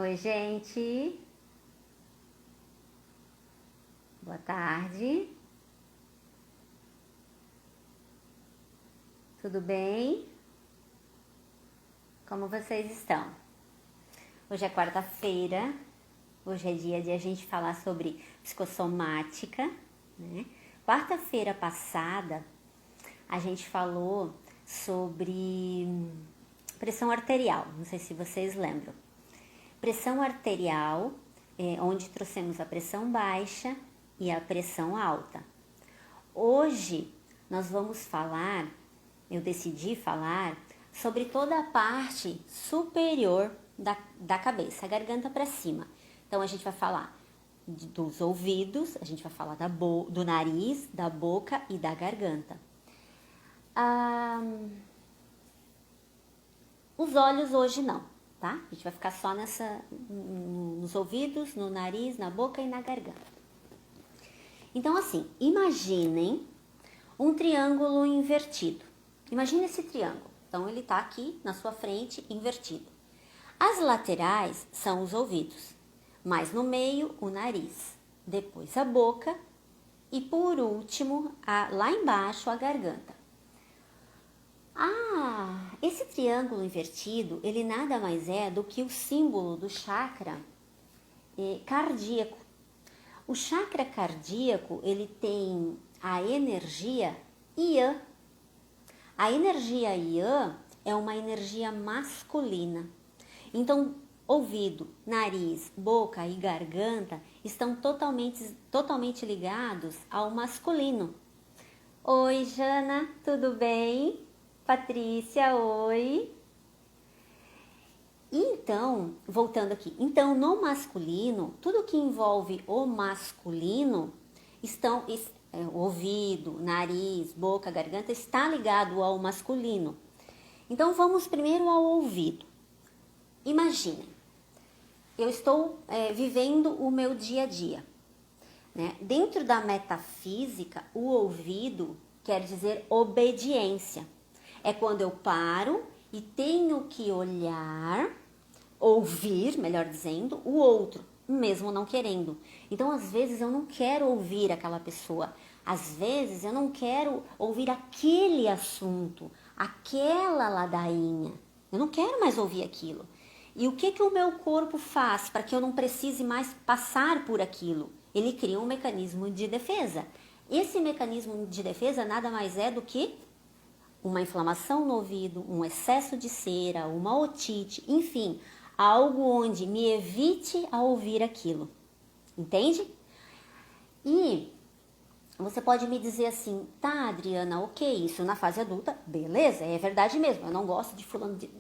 Oi, gente. Boa tarde. Tudo bem? Como vocês estão? Hoje é quarta-feira. Hoje é dia de a gente falar sobre psicossomática, né? Quarta-feira passada, a gente falou sobre pressão arterial. Não sei se vocês lembram. Pressão arterial, onde trouxemos a pressão baixa e a pressão alta. Hoje nós vamos falar, eu decidi falar sobre toda a parte superior da cabeça, a garganta para cima. Então a gente vai falar dos ouvidos, a gente vai falar do nariz, da boca e da garganta. Os olhos hoje não, tá? A gente vai ficar só nos ouvidos, no nariz, na boca e na garganta. Então assim, imaginem um triângulo invertido. Imagina esse triângulo. Então ele tá aqui na sua frente invertido. As laterais são os ouvidos, mas no meio o nariz, depois a boca e por último, lá embaixo a garganta. Esse triângulo invertido, ele nada mais é do que o símbolo do chakra cardíaco. O chakra cardíaco, ele tem a energia Yang. A energia Yang é uma energia masculina. Então, ouvido, nariz, boca e garganta estão totalmente ligados ao masculino. Oi, Jana, tudo bem? Patrícia, oi. Então, voltando aqui. Então, no masculino, tudo que envolve o masculino estão ouvido, nariz, boca, garganta está ligado ao masculino. Então, vamos primeiro ao ouvido. Imaginem, eu estou vivendo o meu dia a dia, né? Dentro da metafísica, o ouvido quer dizer obediência. É quando eu paro e tenho que olhar, ouvir, melhor dizendo, o outro, mesmo não querendo. Então, às vezes, eu não quero ouvir aquela pessoa. Às vezes, eu não quero ouvir aquele assunto, aquela ladainha. Eu não quero mais ouvir aquilo. E o que o meu corpo faz para que eu não precise mais passar por aquilo? Ele cria um mecanismo de defesa. Esse mecanismo de defesa nada mais é do que uma inflamação no ouvido, um excesso de cera, uma otite, enfim, algo onde me evite a ouvir aquilo. Entende? E você pode me dizer assim, tá, Adriana, ok, isso na fase adulta, beleza, é verdade mesmo, eu não gosto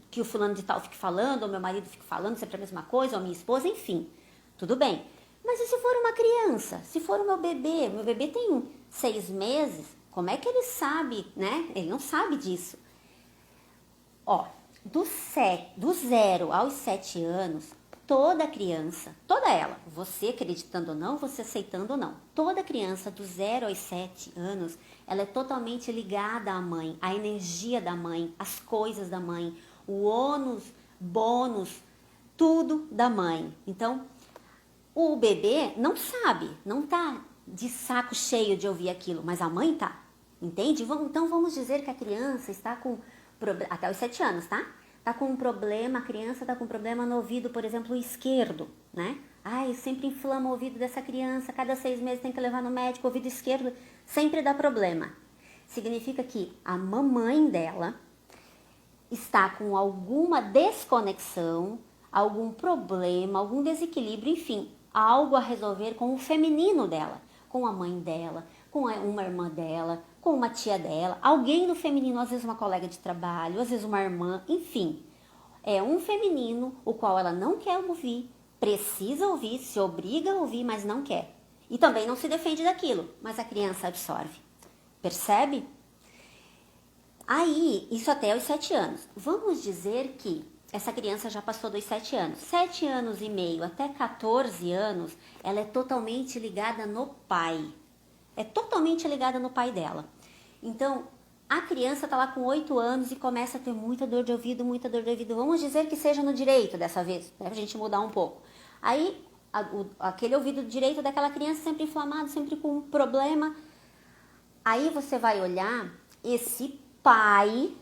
que o fulano de tal fique falando, ou meu marido fique falando sempre a mesma coisa, ou minha esposa, enfim, tudo bem. Mas e se for uma criança? Se for o meu bebê tem 6 meses, como é que ele sabe, né? Ele não sabe disso. Ó, do 0 aos 7 anos, toda criança, toda ela, você acreditando ou não, você aceitando ou não, toda criança do 0 aos 7 anos, ela é totalmente ligada à mãe, à energia da mãe, às coisas da mãe, o ônus, bônus, tudo da mãe. Então, o bebê não sabe, não tá de saco cheio de ouvir aquilo, mas a mãe tá, entende? Então vamos dizer que a criança está com, até os 7 anos, tá? Tá com um problema, a criança tá com um problema no ouvido, por exemplo, esquerdo, né? Ai, sempre inflama o ouvido dessa criança, cada 6 meses tem que levar no médico, o ouvido esquerdo sempre dá problema. Significa que a mamãe dela está com alguma desconexão, algum problema, algum desequilíbrio, enfim, algo a resolver com o feminino dela, com a mãe dela, com uma irmã dela, com uma tia dela, alguém no feminino, às vezes uma colega de trabalho, às vezes uma irmã, enfim. É um feminino o qual ela não quer ouvir, precisa ouvir, se obriga a ouvir, mas não quer. E também não se defende daquilo, mas a criança absorve. Percebe? Aí, isso até os 7 anos. Vamos dizer que essa criança já passou dos 7 anos. 7 anos e meio até 14 anos, ela é totalmente ligada no pai. É totalmente ligada no pai dela. Então, A criança está lá com 8 anos e começa a ter muita dor de ouvido, muita dor de ouvido. Vamos dizer que seja no direito dessa vez, para a gente mudar um pouco. Aí, aquele ouvido direito daquela criança sempre inflamado, sempre com um problema. Aí você vai olhar, esse papai,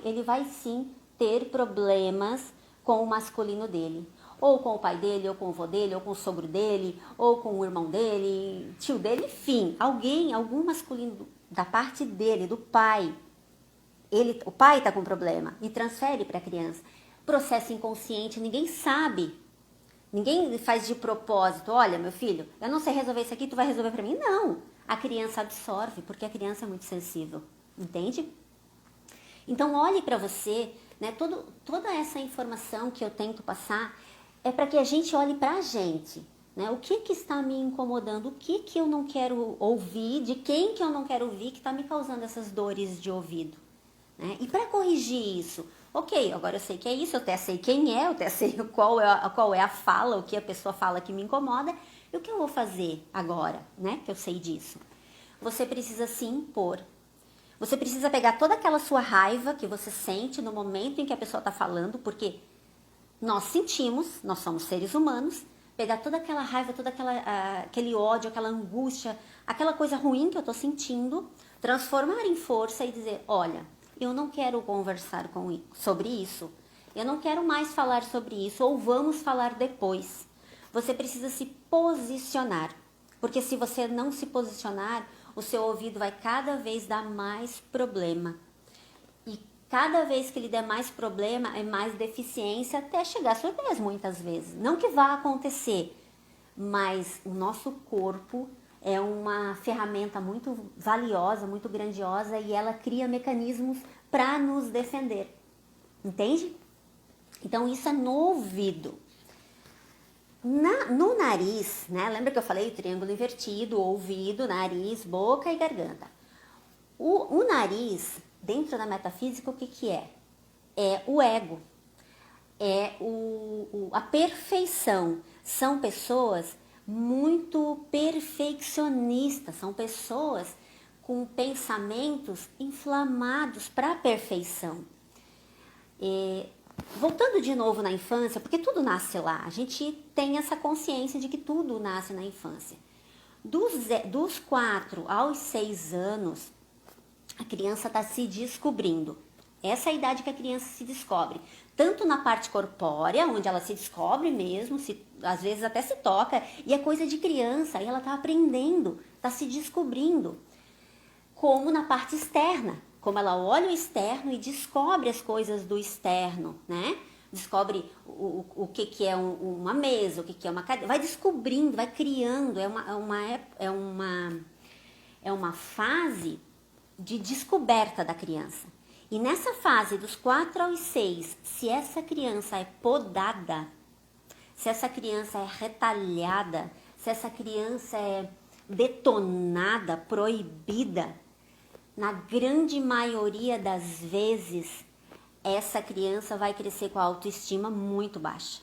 ele vai sim ter problemas com o masculino dele. Ou com o pai dele, ou com o avô dele, ou com o sogro dele, ou com o irmão dele, tio dele, enfim. Algum masculino da parte dele, do pai. O pai está com problema e transfere para a criança. Processo inconsciente, ninguém sabe. Ninguém faz de propósito. Olha, meu filho, eu não sei resolver isso aqui, tu vai resolver para mim? Não. A criança absorve, porque a criança é muito sensível. Entende? Então, olhe para você, né? Toda essa informação que eu tento passar é para que a gente olhe para a gente, né? O que está me incomodando, o que eu não quero ouvir, de quem que eu não quero ouvir que está me causando essas dores de ouvido, né? E para corrigir isso, ok, agora eu sei que é isso, eu até sei quem é, eu até sei qual é a fala, o que a pessoa fala que me incomoda, e o que eu vou fazer agora, né? Que eu sei disso. Você precisa se impor. Você precisa pegar toda aquela sua raiva que você sente no momento em que a pessoa está falando, porque nós sentimos, nós somos seres humanos, pegar toda aquela raiva, aquele ódio, aquela angústia, aquela coisa ruim que eu estou sentindo, transformar em força e dizer, olha, eu não quero conversar sobre isso, eu não quero mais falar sobre isso, ou vamos falar depois. Você precisa se posicionar, porque se você não se posicionar, o seu ouvido vai cada vez dar mais problema. E cada vez que ele der mais problema, é mais deficiência até chegar à surdez, muitas vezes. Não que vá acontecer, mas o nosso corpo é uma ferramenta muito valiosa, muito grandiosa e ela cria mecanismos para nos defender. Entende? Então isso é no ouvido. No nariz, né? Lembra que eu falei o triângulo invertido, ouvido, nariz, boca e garganta. O nariz, dentro da metafísica, o que é? É o ego, é a perfeição. São pessoas muito perfeccionistas, são pessoas com pensamentos inflamados para a perfeição. Voltando de novo na infância, porque tudo nasce lá, a gente tem essa consciência de que tudo nasce na infância. Dos 4 aos 6 anos, a criança está se descobrindo. Essa é a idade que a criança se descobre. Tanto na parte corpórea, onde ela se descobre mesmo, às vezes até se toca, e é coisa de criança, e ela está aprendendo, está se descobrindo. Como na parte externa, como ela olha o externo e descobre as coisas do externo, né? Descobre o que é uma mesa, o que é uma cadeira, vai descobrindo, vai criando, é uma fase de descoberta da criança. E nessa fase dos 4 aos 6, se essa criança é podada, se essa criança é retalhada, se essa criança é detonada, proibida, na grande maioria das vezes, essa criança vai crescer com a autoestima muito baixa,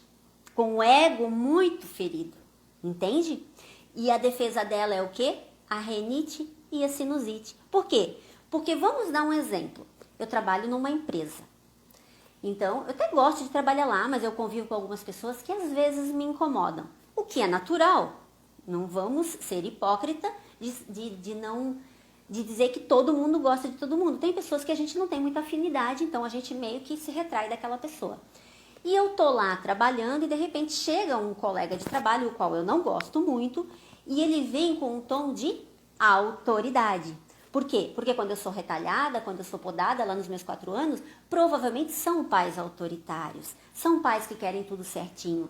com o ego muito ferido, entende? E a defesa dela é o quê? A rinite e a sinusite. Por quê? Porque vamos dar um exemplo. Eu trabalho numa empresa. Então, eu até gosto de trabalhar lá, mas eu convivo com algumas pessoas que às vezes me incomodam. O que é natural. Não vamos ser hipócrita de dizer que todo mundo gosta de todo mundo. Tem pessoas que a gente não tem muita afinidade, então a gente meio que se retrai daquela pessoa. E eu tô lá trabalhando e de repente chega um colega de trabalho, o qual eu não gosto muito, e ele vem com um tom de autoridade. Por quê? Porque quando eu sou retalhada, quando eu sou podada lá nos meus 4 anos, provavelmente são pais autoritários, são pais que querem tudo certinho.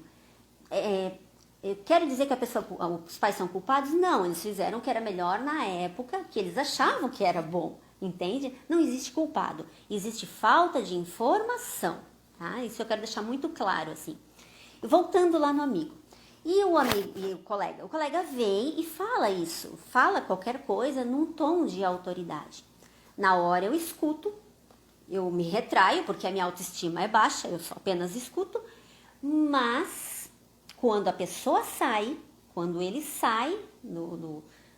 Eu quero dizer que os pais são culpados? Não, eles fizeram o que era melhor na época, que eles achavam que era bom, entende? Não existe culpado, existe falta de informação, tá? Isso eu quero deixar muito claro, assim. Voltando lá no amigo. E o colega vem e fala isso, fala qualquer coisa num tom de autoridade. Na hora eu escuto, eu me retraio, porque a minha autoestima é baixa, eu só apenas escuto, mas quando a pessoa sai, quando ele sai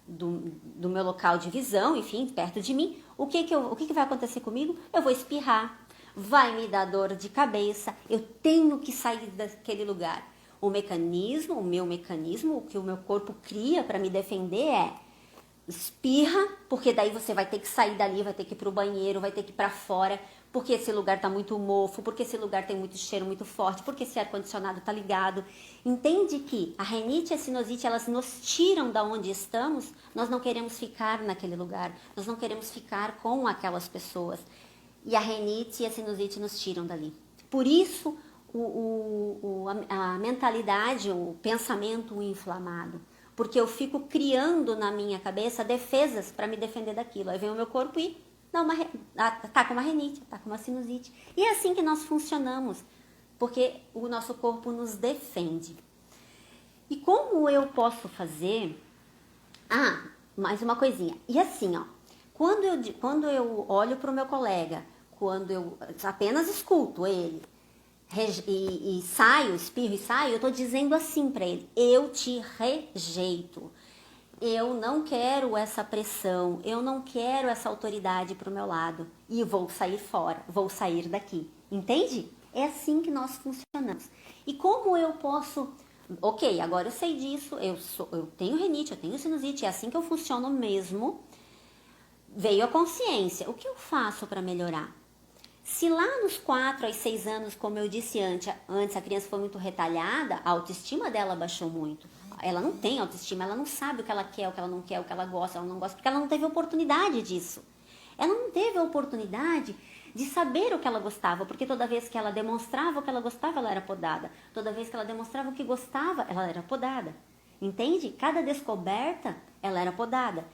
do meu local de visão, enfim, perto de mim, o que vai acontecer comigo? Eu vou espirrar, vai me dar dor de cabeça, eu tenho que sair daquele lugar. O meu mecanismo, o que o meu corpo cria para me defender é espirra, porque daí você vai ter que sair dali, vai ter que ir pro banheiro, vai ter que ir para fora, porque esse lugar tá muito mofo, porque esse lugar tem muito cheiro muito forte, porque esse ar-condicionado tá ligado. Entende que a rinite e a sinusite, elas nos tiram da onde estamos, nós não queremos ficar naquele lugar, nós não queremos ficar com aquelas pessoas. E a rinite e a sinusite nos tiram dali. Por isso, a mentalidade, o pensamento inflamado. Porque eu fico criando na minha cabeça defesas para me defender daquilo. Aí vem o meu corpo e ataca uma rinite, ataca uma sinusite. E é assim que nós funcionamos, porque o nosso corpo nos defende. E como eu posso fazer? Mais uma coisinha. E assim, ó, quando eu olho para o meu colega, quando eu apenas escuto ele, e saio, espirro e saio, eu estou dizendo assim para ele: eu te rejeito, eu não quero essa pressão, eu não quero essa autoridade para o meu lado e vou sair fora, vou sair daqui, entende? É assim que nós funcionamos. E como eu posso, ok, agora eu sei disso, eu tenho rinite, eu tenho sinusite, é assim que eu funciono mesmo, veio a consciência, o que eu faço para melhorar? Se lá nos 4 aos 6 anos, como eu disse antes, a criança foi muito retalhada, a autoestima dela baixou muito. Ela não tem autoestima, ela não sabe o que ela quer, o que ela não quer, o que ela gosta, ela não gosta, porque ela não teve oportunidade disso. Ela não teve a oportunidade de saber o que ela gostava, porque toda vez que ela demonstrava o que ela gostava, ela era podada. Toda vez que ela demonstrava o que gostava, ela era podada. Entende? Cada descoberta, ela era podada.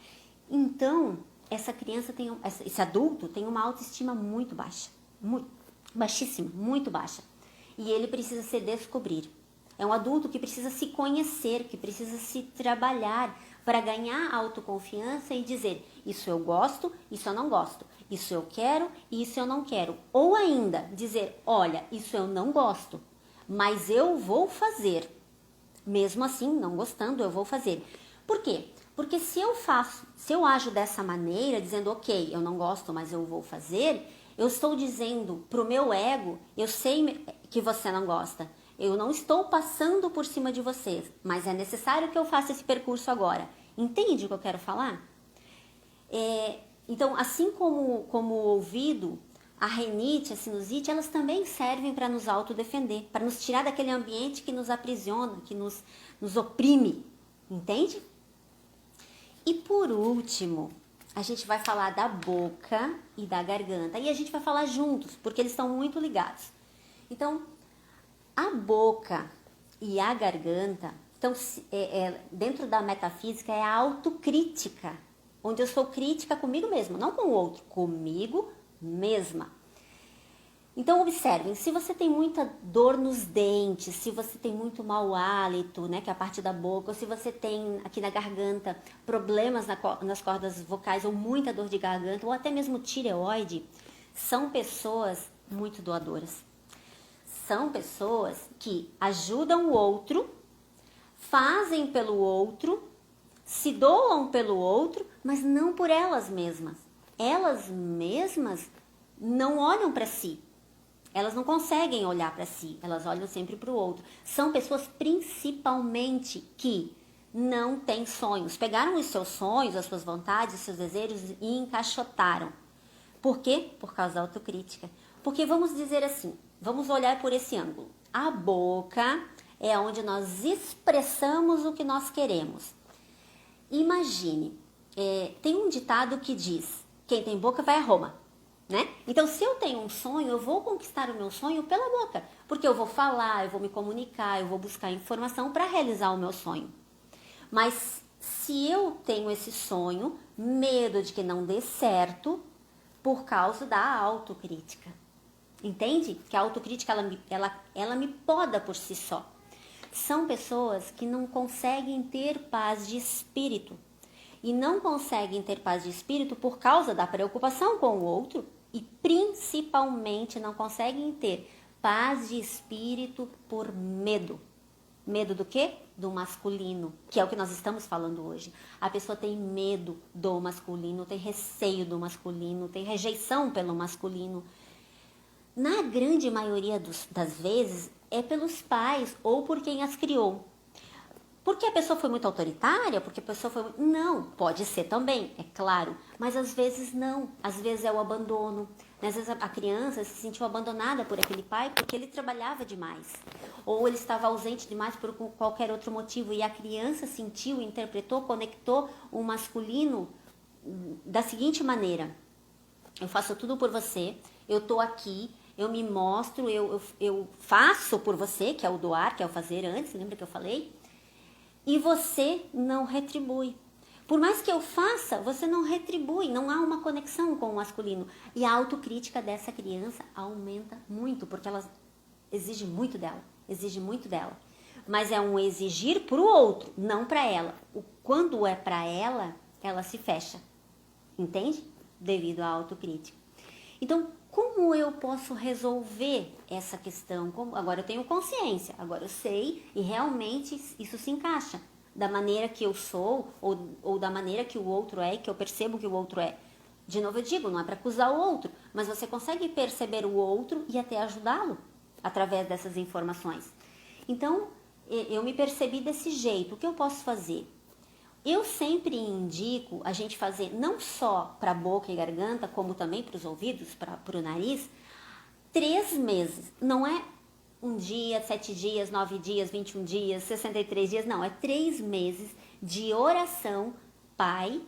Então, essa criança esse adulto tem uma autoestima muito baixa. Muito baixíssima, muito baixa. E ele precisa se descobrir. É um adulto que precisa se conhecer, que precisa se trabalhar para ganhar autoconfiança e dizer: isso eu gosto, isso eu não gosto, isso eu quero e isso eu não quero. Ou ainda dizer: olha, isso eu não gosto, mas eu vou fazer. Mesmo assim, não gostando, eu vou fazer. Por quê? Porque se eu ajo dessa maneira, dizendo: ok, eu não gosto, mas eu vou fazer, eu estou dizendo para o meu ego: eu sei que você não gosta, eu não estou passando por cima de você, mas é necessário que eu faça esse percurso agora. Entende o que eu quero falar? Então, assim como o ouvido, a rinite, a sinusite, elas também servem para nos autodefender, para nos tirar daquele ambiente que nos aprisiona, que nos oprime. Entende? E por último, a gente vai falar da boca e da garganta. E a gente vai falar juntos, porque eles estão muito ligados. Então, a boca e a garganta, então, dentro da metafísica, é a autocrítica, onde eu sou crítica comigo mesma, não com o outro, comigo mesma. Então, observem, se você tem muita dor nos dentes, se você tem muito mau hálito, né, que é a parte da boca, ou se você tem aqui na garganta problemas nas cordas vocais, ou muita dor de garganta, ou até mesmo tireoide, são pessoas muito doadoras. São pessoas que ajudam o outro, fazem pelo outro, se doam pelo outro, mas não por elas mesmas. Elas mesmas não olham para si. Elas não conseguem olhar para si, elas olham sempre para o outro. São pessoas principalmente que não têm sonhos. Pegaram os seus sonhos, as suas vontades, os seus desejos e encaixotaram. Por quê? Por causa da autocrítica. Porque vamos dizer assim, vamos olhar por esse ângulo. A boca é onde nós expressamos o que nós queremos. Imagine, tem um ditado que diz: quem tem boca vai a Roma. Né? Então, se eu tenho um sonho, eu vou conquistar o meu sonho pela boca, porque eu vou falar, eu vou me comunicar, eu vou buscar informação para realizar o meu sonho. Mas se eu tenho esse sonho, medo de que não dê certo, por causa da autocrítica. Entende? Que a autocrítica, ela me poda por si só. São pessoas que não conseguem ter paz de espírito. E não conseguem ter paz de espírito por causa da preocupação com o outro, e principalmente não conseguem ter paz de espírito por medo. Medo do quê? Do masculino, que é o que nós estamos falando hoje. A pessoa tem medo do masculino, tem receio do masculino, tem rejeição pelo masculino. Na grande maioria das vezes, é pelos pais ou por quem as criou. Porque a pessoa foi muito autoritária? Porque a pessoa foi... Não, pode ser também, é claro. Mas às vezes não. Às vezes é o abandono. Às vezes a criança se sentiu abandonada por aquele pai porque ele trabalhava demais. Ou ele estava ausente demais por qualquer outro motivo. E a criança sentiu, interpretou, conectou o masculino da seguinte maneira. Eu faço tudo por você, eu tô aqui, eu me mostro, eu faço por você, que é o doar, que é o fazer antes, lembra que eu falei? E você não retribui. Por mais que eu faça, você não retribui, não há uma conexão com o masculino. E a autocrítica dessa criança aumenta muito, porque ela exige muito dela. Mas é um exigir para o outro, não para ela. Quando é para ela, ela se fecha, entende? Devido à autocrítica. Então, como eu posso resolver essa questão? Agora eu tenho consciência, agora eu sei e realmente isso se encaixa da maneira que eu sou ou da maneira que o outro é, que eu percebo que o outro é. De novo eu digo, não é para acusar o outro, mas você consegue perceber o outro e até ajudá-lo através dessas informações. Então, eu me percebi desse jeito. O que eu posso fazer? Eu sempre indico a gente fazer não só para a boca e garganta, como também para os ouvidos, para o nariz, 3 meses. Não é 1 dia, 7 dias, 9 dias, 21 dias, 63 dias. Não, é 3 meses de oração pai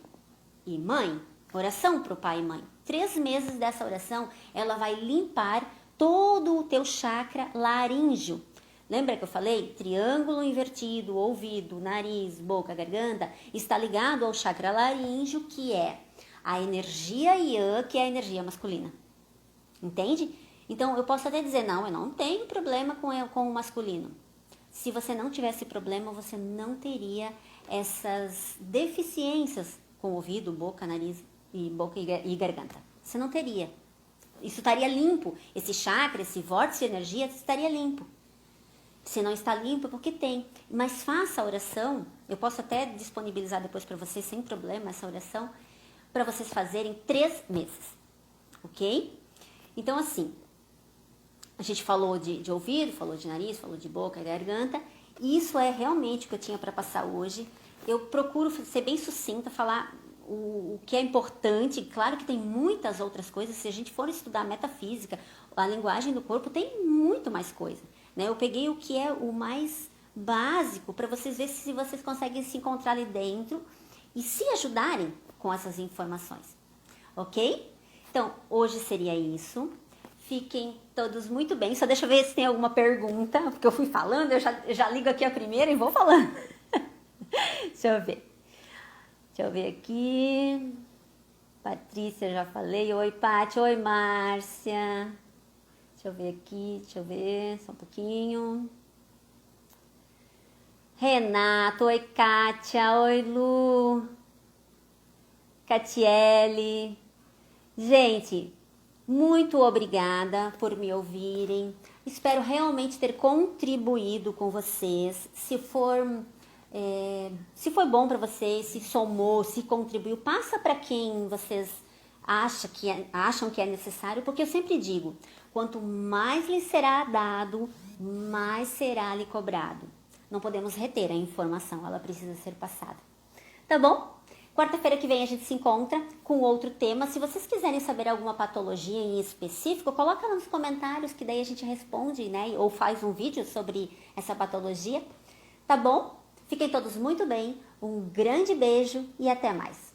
e mãe. Oração para o pai e mãe. 3 meses dessa oração, ela vai limpar todo o teu chakra laríngeo. Lembra que eu falei? Triângulo invertido, ouvido, nariz, boca, garganta, está ligado ao chakra laríngeo, que é a energia Yang, que é a energia masculina. Entende? Então, eu posso até dizer, não, eu não tenho problema com o masculino. Se você não tivesse problema, você não teria essas deficiências com ouvido, boca, nariz e garganta. Você não teria. Isso estaria limpo. Esse chakra, esse vórtice de energia estaria limpo. Se não está limpo, é porque tem. Mas faça a oração. Eu posso até disponibilizar depois para vocês, sem problema, essa oração, para vocês fazerem 3 meses. Ok? Então, assim, a gente falou de ouvido, falou de nariz, falou de boca e garganta. E isso é realmente o que eu tinha para passar hoje. Eu procuro ser bem sucinta, falar o que é importante. Claro que tem muitas outras coisas. Se a gente for estudar metafísica, a linguagem do corpo, tem muito mais coisa. Eu peguei o que é o mais básico para vocês verem se vocês conseguem se encontrar ali dentro e se ajudarem com essas informações, ok? Então, hoje seria isso. Fiquem todos muito bem. Só deixa eu ver se tem alguma pergunta, porque eu fui falando, eu já ligo aqui a primeira e vou falando. Deixa eu ver aqui. Patrícia, já falei. Oi, Paty. Oi, Márcia. Deixa eu ver aqui, só um pouquinho. Renato, oi, Kátia, oi, Lu. Catiele. Gente, muito obrigada por me ouvirem. Espero realmente ter contribuído com vocês. Se foi bom para vocês, se somou, se contribuiu, passa para quem vocês acham que é necessário, porque eu sempre digo, quanto mais lhe será dado, mais será lhe cobrado. Não podemos reter a informação, ela precisa ser passada. Tá bom? Quarta-feira que vem a gente se encontra com outro tema. Se vocês quiserem saber alguma patologia em específico, coloca lá nos comentários que daí a gente responde, né? Ou faz um vídeo sobre essa patologia. Tá bom? Fiquem todos muito bem, um grande beijo e até mais.